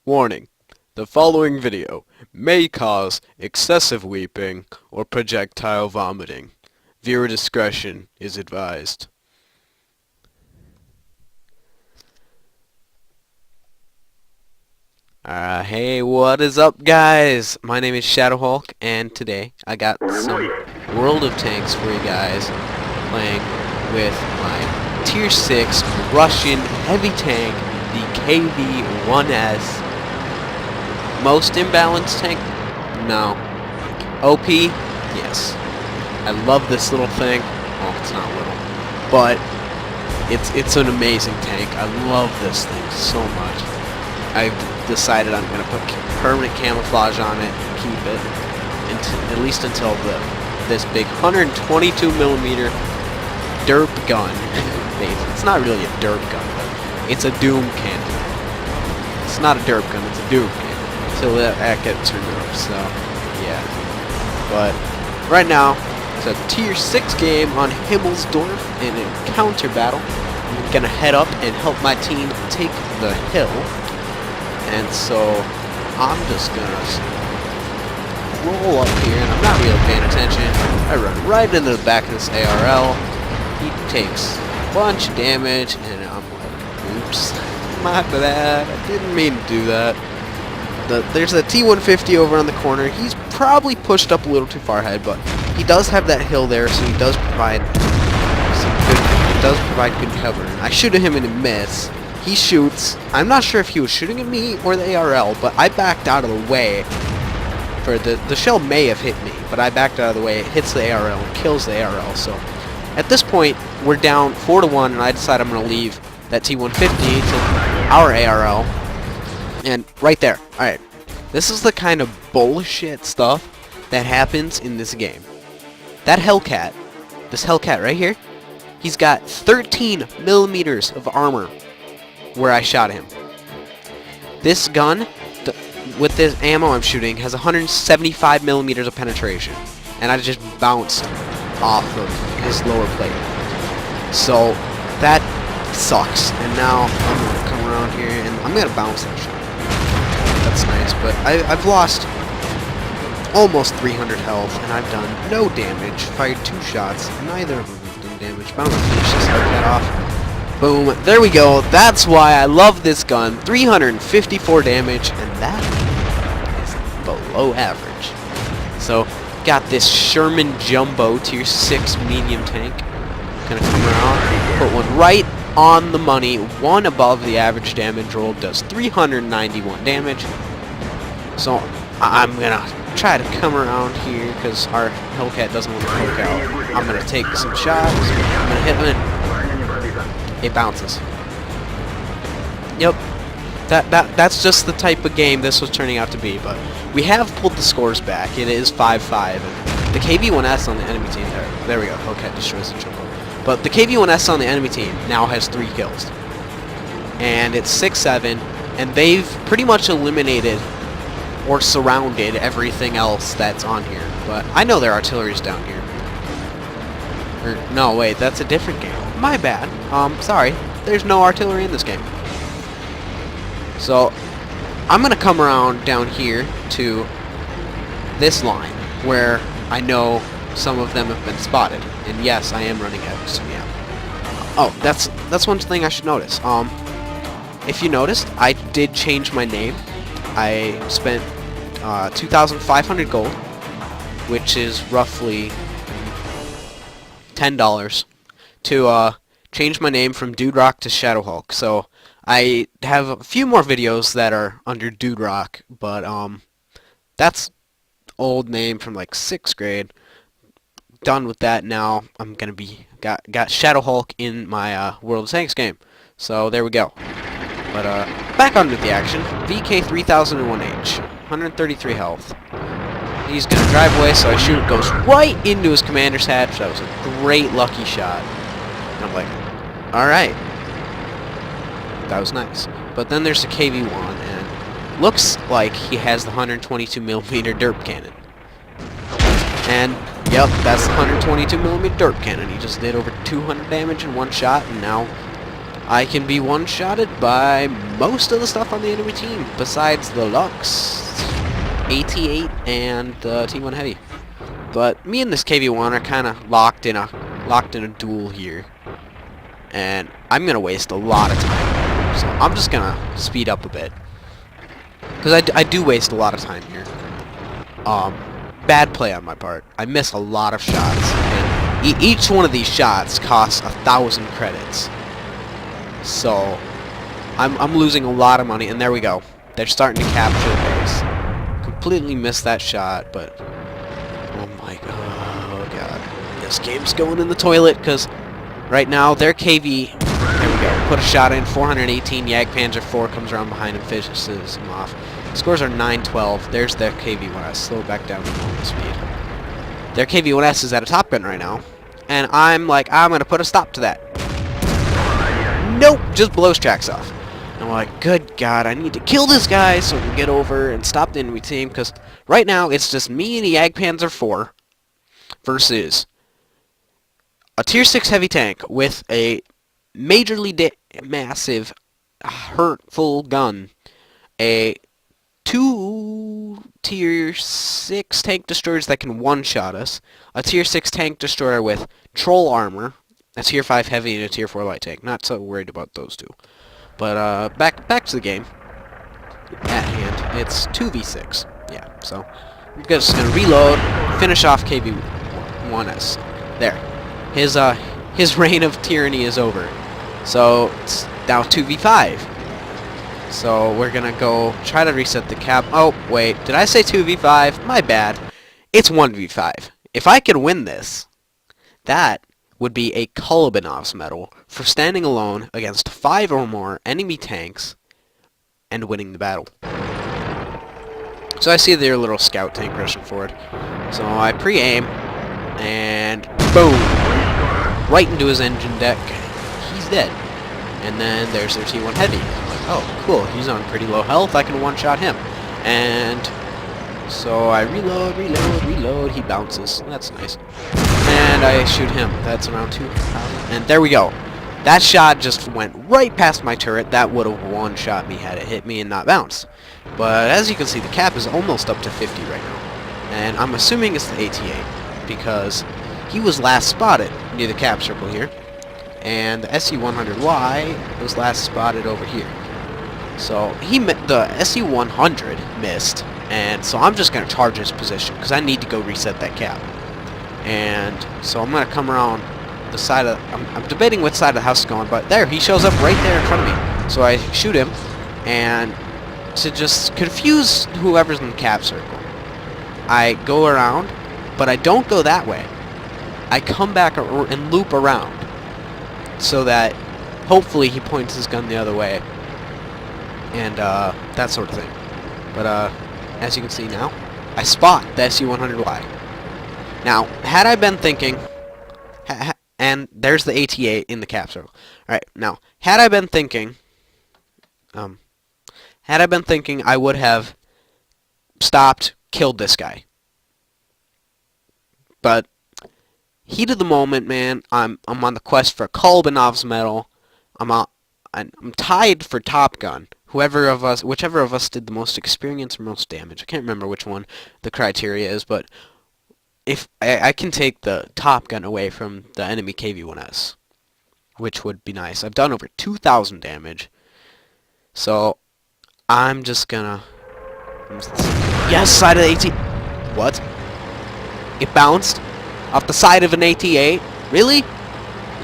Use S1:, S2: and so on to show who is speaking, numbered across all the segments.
S1: Warning: the following video may cause excessive weeping or projectile vomiting. Viewer discretion is advised. Hey, what is up, guys? My name is Shad0wHu1k, and today I got some World of Tanks for you guys, playing with my Tier 6 Russian heavy tank, the KV1S. Most imbalanced tank? No. OP? Yes. I love this little thing. Well, it's not little, but it's an amazing tank. I love this thing so much. I've decided I'm going to put permanent camouflage on it and keep it at least until this big 122mm derp gun. It's not really a derp gun, but it's a doom cannon. It's not a derp gun, it's a doom cannon. So that gets removed, so yeah. But right now, it's a Tier 6 game on Himmelsdorf in a counter battle. I'm gonna head up and help my team take the hill. And so I'm just gonna roll up here, and I'm not really paying attention. I run right into the back of this ARL. He takes a bunch of damage, and I'm like, oops, my bad. I didn't mean to do that. There's a T-150 over on the corner. He's probably pushed up a little too far ahead, but he does have that hill there, so he does provide good cover. I shoot at him and a miss. He shoots. I'm not sure if he was shooting at me or the ARL, but I backed out of the way. For the shell may have hit me, but I backed out of the way. It hits the ARL and kills the ARL. So at this point, we're down 4-1, and I decide I'm going to leave that T-150 to our ARL. And right there. Alright. This is the kind of bullshit stuff that happens in this game. That Hellcat, this Hellcat right here, he's got 13mm of armor where I shot him. This gun, with this ammo I'm shooting, has 175mm of penetration. And I just bounced off of his lower plate. So, that sucks. And now I'm going to come around here and I'm going to bounce that shot. That's nice, but I've lost almost 300 health, and I've done no damage. Fired 2 shots, neither of them have done damage. But I'm going to finish this Hellcat off. Boom. There we go. That's why I love this gun. 354 damage, and that is below average. So, got this Sherman Jumbo Tier 6 medium tank. Gonna come around, put one right on the money, one above the average damage roll, does 391 damage. So I'm gonna try to come around here because our Hellcat doesn't want to poke out. I'm gonna take some shots. I'm gonna hit him and it bounces. Yep, that's just the type of game this was turning out to be. But we have pulled the scores back. It is 5-5, and the KV1S on the enemy team there we go. Hellcat destroys the jumbo. But the KV1S on the enemy team now has 3 kills. And it's 6-7, and they've pretty much eliminated or surrounded everything else that's on here. But I know their artillery's down here. Or, no, wait, that's a different game. My bad. Sorry. There's no artillery in this game. So, I'm going to come around down here to this line, where I know some of them have been spotted. And yes, I am running out, so yeah. Oh, that's one thing I should notice. If you noticed, I did change my name. I spent 2,500 gold, which is roughly $10, to change my name from Dude Rock to Shad0wHu1k. So I have a few more videos that are under Dude Rock, but that's old name from like 6th grade. Done with that now. I'm gonna be got Shad0wHu1k in my World of Tanks game. So there we go. But back onto the action. VK 3001H, 133 health. He's gonna drive away, so I shoot. It goes right into his commander's hatch. That was a great lucky shot. And I'm like, all right, that was nice. But then there's the KV1, and looks like he has the 122mm derp cannon. And yep, that's the 122mm derp cannon. He just did over 200 damage in one shot, and now I can be one-shotted by most of the stuff on the enemy team, besides the Lux, AT8, and the T1 Heavy. But me and this KV1 are kind of locked in a duel here, and I'm gonna waste a lot of time. So I'm just gonna speed up a bit, because I do waste a lot of time here. Bad play on my part. I miss a lot of shots, and each one of these shots costs 1,000 credits. So I'm losing a lot of money, and there we go. They're starting to capture the base. Completely missed that shot, but oh my god, oh god, this game's going in the toilet, because right now their KV. There we go. Put a shot in. 418. Jagdpanzer 4 comes around behind and finishes him off. Scores are 9-12. There's their KV1S. Slow back down to normal speed. Their KV1S is at a top gun right now, and I'm like, I'm gonna put a stop to that. Nope, just blows tracks off. And I'm like, good God, I need to kill this guy so we can get over and stop the enemy team, because right now it's just me and the Jagdpanzer 4 versus a tier 6 heavy tank with a majorly massive, hurtful gun, a 2 tier 6 tank destroyers that can one-shot us, a tier 6 tank destroyer with troll armor, a tier 5 heavy, and a tier 4 light tank. Not so worried about those two. But back to the game at hand. It's 2v6. Yeah, so I'm just gonna reload, finish off KV1S. There. His reign of tyranny is over. So it's now 2v5. So we're gonna go try to reset the cap. Oh wait, did I say 2v5? My bad. It's 1v5. If I could win this, that would be a Kolbanov's medal for standing alone against 5 or more enemy tanks and winning the battle. So I see their little scout tank rushing forward. So I pre-aim, and boom! Right into his engine deck. He's dead. And then there's their T1 Heavy. I'm like, oh, cool, he's on pretty low health, I can one-shot him. And so I reload, he bounces. That's nice. And I shoot him. That's around 2,000. And there we go. That shot just went right past my turret. That would have one-shot me had it hit me and not bounced. But as you can see, the cap is almost up to 50 right now. And I'm assuming it's the AT8, because he was last spotted near the cap circle here. And the SC100Y was last spotted over here. So the SC100 missed. And so I'm just going to charge his position, because I need to go reset that cap. And so I'm going to come around the side of... I'm debating which side of the house is going, but there, he shows up right there in front of me. So I shoot him, and to just confuse whoever's in the cap circle, I go around, but I don't go that way. I come back and loop around, so that hopefully he points his gun the other way, and that sort of thing. But as you can see now, I spot the SU-100Y. Now, had I been thinking, and there's the AT8 in the cap circle. Alright, now, had I been thinking, I would have stopped, killed this guy. But heat of the moment, man. I'm on the quest for Kolbanov's medal. I'm tied for Top Gun. Whichever of us did the most experience or most damage. I can't remember which one the criteria is, but if I can take the Top Gun away from the enemy KV1S, which would be nice. I've done over 2,000 damage, so I'm just gonna... Yes, side of the AT... What? It bounced off the side of an AT8? Really?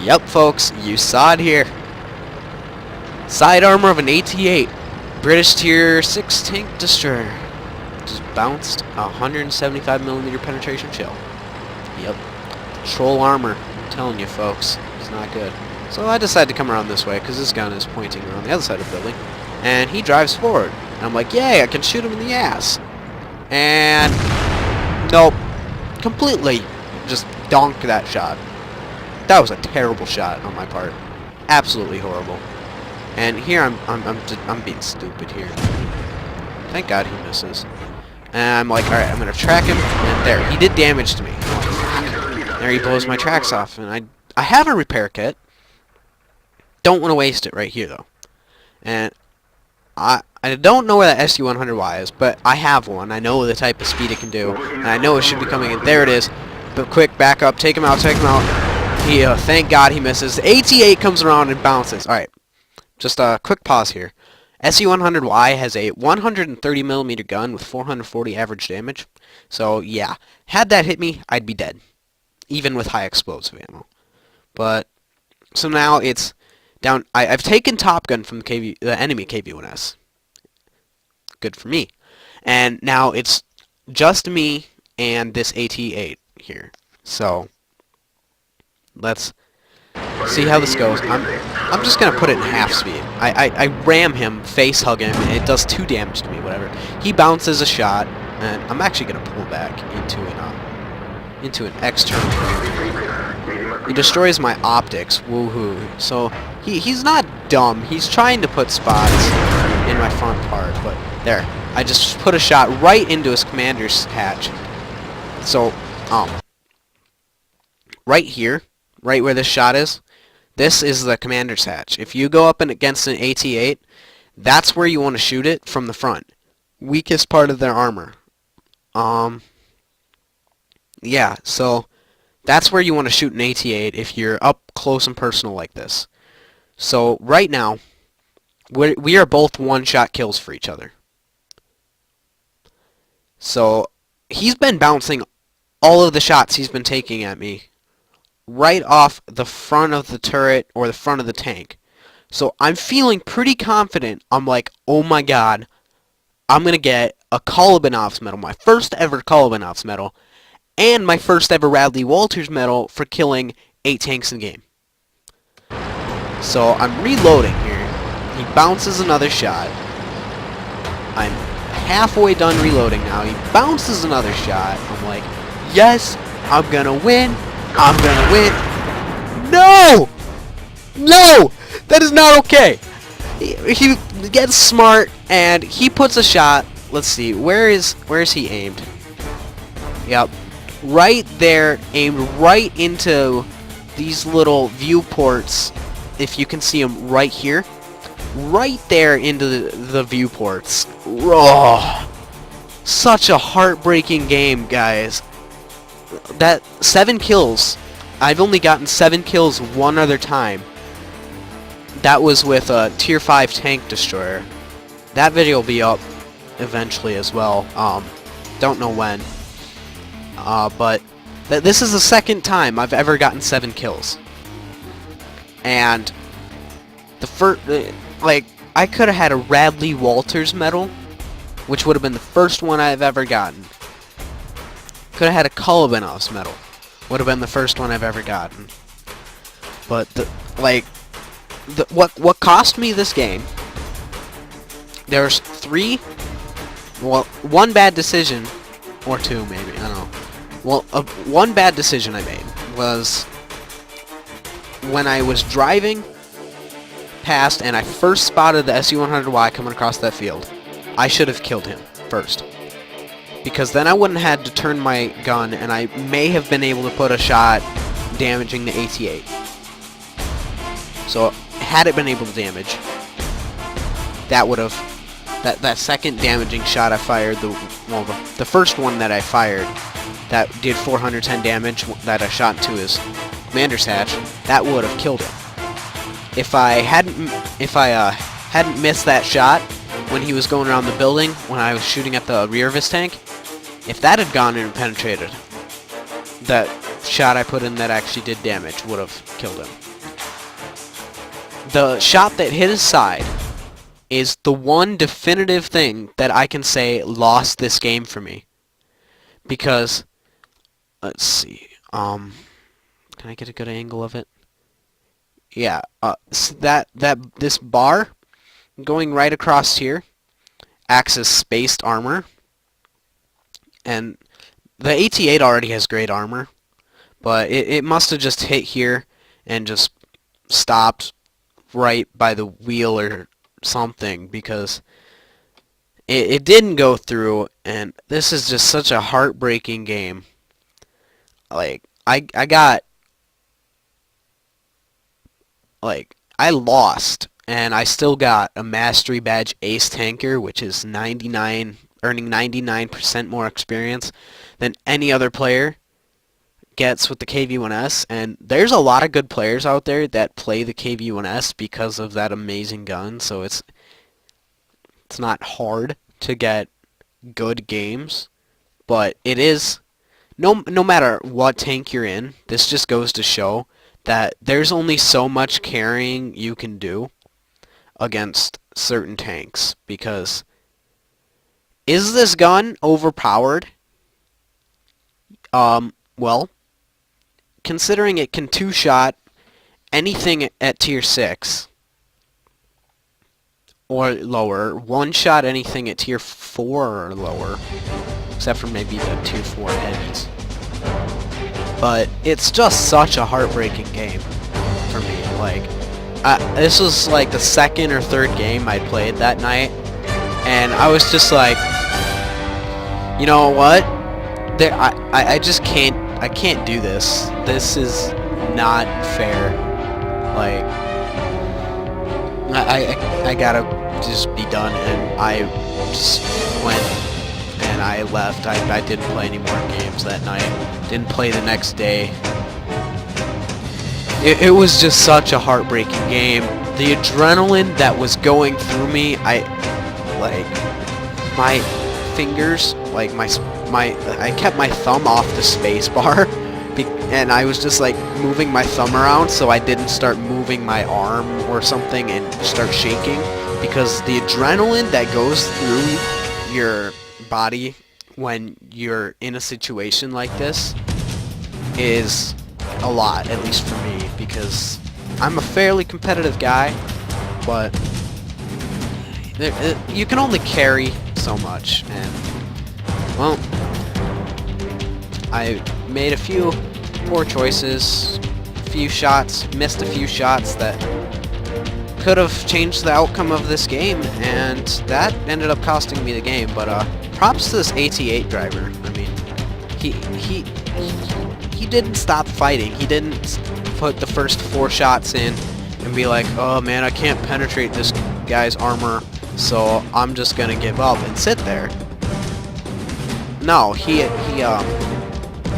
S1: Yep, folks, you saw it here. Side armor of an AT8. British tier 6 tank destroyer. Just bounced a 175mm penetration shell. Yep. Troll armor. I'm telling you, folks. It's not good. So I decided to come around this way, because this gun is pointing around the other side of the building. And he drives forward. And I'm like, yay, I can shoot him in the ass. And... nope. Completely just donked that shot. That was a terrible shot on my part. Absolutely horrible. And here I'm being stupid here. Thank God he misses. And I'm like, alright, I'm gonna track him. And there, he did damage to me. There he blows my tracks off. And I have a repair kit. don't want to waste it right here, though. And I don't know where that SU100Y is, but I have one. I know the type of speed it can do, and I know it should be coming in. There it is. But quick, back up, take him out, take him out. He, thank God he misses. The AT-8 comes around and bounces. Alright, just a quick pause here. SU100Y has a 130mm gun with 440 average damage. So, yeah, had that hit me, I'd be dead. Even with high explosive ammo. But, so now it's down. I've taken Top Gun from the enemy KV1S. Good for me. And now it's just me and this AT-8 here. So, let's see how this goes. I'm just gonna put it in half speed. I ram him, face hug him, and it does 2 damage to me, whatever. He bounces a shot, and I'm actually gonna pull back into an external here. He destroys my optics, woohoo. So he's not dumb. He's trying to put spots in my front part, but there. I just put a shot right into his commander's hatch. So right here, right where this shot is, this is the commander's hatch. If you go up against an AT-8, that's where you want to shoot it from the front. Weakest part of their armor. Yeah, so that's where you want to shoot an AT-8 if you're up close and personal like this. So right now, we are both one-shot kills for each other. So he's been bouncing all of the shots he's been taking at me right off the front of the turret or the front of the tank. So I'm feeling pretty confident. I'm like, oh my god, I'm going to get a Kolobanoff's medal, my first ever Kolobanoff's medal, and my first ever Radley Walters medal for killing 8 tanks in the game. So I'm reloading here. He bounces another shot. I'm halfway done reloading now. He bounces another shot. I'm like, yes, I'm gonna win. I'm gonna win. No! No! That is not okay. He gets smart and he puts a shot. Let's see, where is he aimed? Yep. Right there, aimed right into these little viewports. If you can see them right here. Right there into the viewports. Oh, such a heartbreaking game, guys. That 7 kills. I've only gotten 7 kills one other time. That was with a tier 5 tank destroyer. That video will be up eventually as well. Don't know when. But this is the second time I've ever gotten 7 kills. And the first, like, I could have had a Radley Walters medal, which would have been the first one I've ever gotten. Could have had a Kolobanoff's medal, would have been the first one I've ever gotten. But what cost me this game? There's 1 bad decision, or 2 maybe, I don't know. Well, one bad decision I made was when I was driving past and I first spotted the SU100Y coming across that field. I should have killed him first, because then I wouldn't have had to turn my gun and I may have been able to put a shot damaging the AT-8. So had it been able to damage, that would have, that second damaging shot I fired, the first one that I fired that did 410 damage that I shot into his commander's hatch, that would have killed him. If I hadn't missed that shot when he was going around the building when I was shooting at the rear of his tank, if that had gone in and penetrated, that shot I put in that actually did damage would have killed him. The shot that hit his side is the one definitive thing that I can say lost this game for me. Because, let's see, can I get a good angle of it? Yeah, this bar going right across here acts as spaced armor, and the AT-8 already has great armor, but it must have just hit here and just stopped right by the wheel or something, because it didn't go through, and this is just such a heartbreaking game. Like, I I lost, and I still got a Mastery Badge Ace Tanker, which is earning 99% more experience than any other player gets with the KV1S, and there's a lot of good players out there that play the KV1S because of that amazing gun, so it's not hard to get good games, but it is, no matter what tank you're in, this just goes to show that there's only so much carrying you can do against certain tanks, because is this gun overpowered? Well, considering it can two-shot anything at tier 6 or lower, one-shot anything at tier 4 or lower, except for maybe the tier 4 heavies. But it's just such a heartbreaking game for me. Like, this was like the second or third game I played that night, and I was just like, you know what? I just can't. I can't do this. This is not fair. Like, I gotta just be done, and I just went and I left. I didn't play any more games that night. Didn't play the next day. It was just such a heartbreaking game. The adrenaline that was going through me, like, my fingers, like I kept my thumb off the space bar, and I was just like moving my thumb around so I didn't start moving my arm or something and start shaking, because the adrenaline that goes through your body when you're in a situation like this is a lot, at least for me, because I'm a fairly competitive guy, but you can only carry so much, and, well, I made a few poor choices, missed a few shots that could have changed the outcome of this game, and that ended up costing me the game. But props to this AT8 driver. I mean, he didn't stop fighting. He didn't put the first 4 shots in and be like, oh man, I can't penetrate this guy's armor, so I'm just gonna give up and sit there. No, he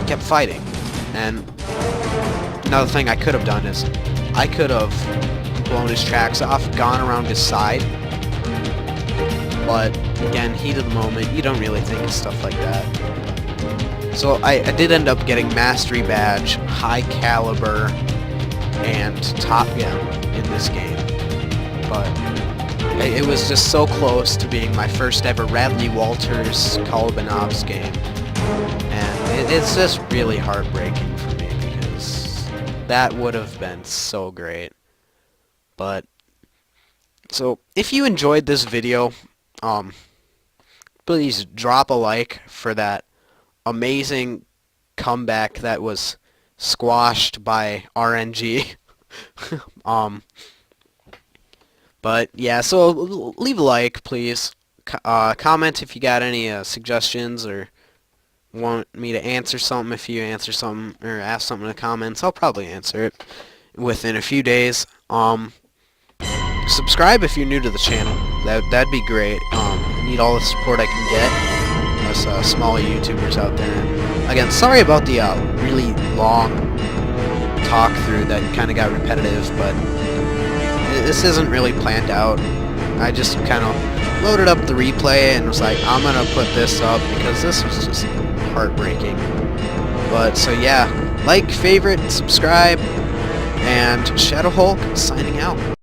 S1: kept fighting. And another thing I could have done is I could have blown his tracks off, gone around his side. But again, heat of the moment, you don't really think of stuff like that. So I did end up getting Mastery Badge, High Caliber, and Top Gun in this game. But it was just so close to being my first ever Radley Walters Call of Ops game. And it's just really heartbreaking for me, because that would have been so great. But, so, if you enjoyed this video, please drop a like for that amazing comeback that was squashed by RNG. But yeah, so leave a like, please. Comment if you got any suggestions, or want me to answer something. If you answer something or ask something in the comments, I'll probably answer it within a few days. Subscribe if you're new to the channel. That'd be great. I need all the support I can get. Us small YouTubers out there. And again, sorry about the really long talk through that kind of got repetitive, but this isn't really planned out. I just kind of loaded up the replay and was like, I'm gonna put this up because this was just heartbreaking. But so yeah, like, favorite, subscribe, and Shad0wHu1k signing out.